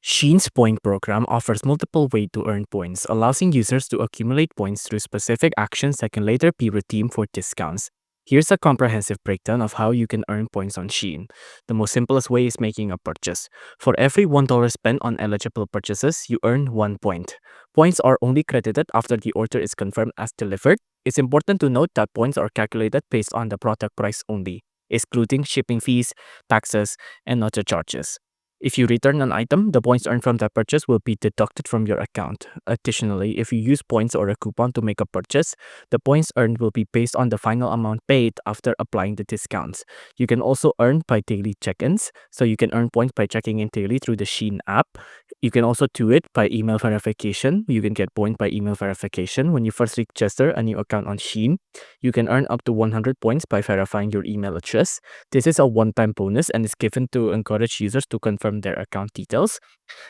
SHEIN's point program offers multiple ways to earn points, allowing users to accumulate points through specific actions that can later be redeemed for discounts. Here's a comprehensive breakdown of how you can earn points on SHEIN. The most simplest way is making a purchase. For every $1 spent on eligible purchases, you earn 1 point. Points are only credited after the order is confirmed as delivered. It's important to note that points are calculated based on the product price only, excluding shipping fees, taxes, and other charges. If you return an item, the points earned from that purchase will be deducted from your account. Additionally, if you use points or a coupon to make a purchase, the points earned will be based on the final amount paid after applying the discounts. You can also earn by daily check-ins, so you can earn points by checking in daily through the SHEIN app. You can also do it by email verification. You can get points by email verification. When you first register a new account on SHEIN, you can earn up to 100 points by verifying your email address. This is a one-time bonus and is given to encourage users to confirm their account details.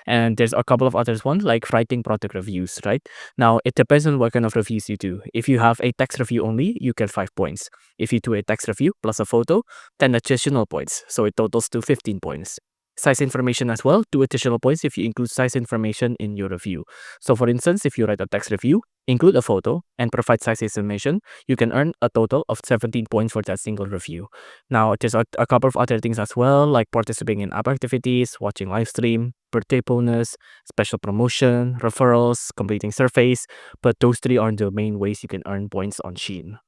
And there's a couple of others ones like writing product reviews, right? Now, it depends on what kind of reviews you do. If you have a text review only, you get 5 points. If you do a text review plus a photo, 10 additional points. So it totals to 15 points. Size information as well, 2 additional points if you include size information in your review. So for instance, if you write a text review, include a photo, and provide size information, you can earn a total of 17 points for that single review. Now, there's a couple of other things as well, like participating in app activities, watching live stream, birthday bonus, special promotion, referrals, completing surveys, but those 3 are the main ways you can earn points on SHEIN.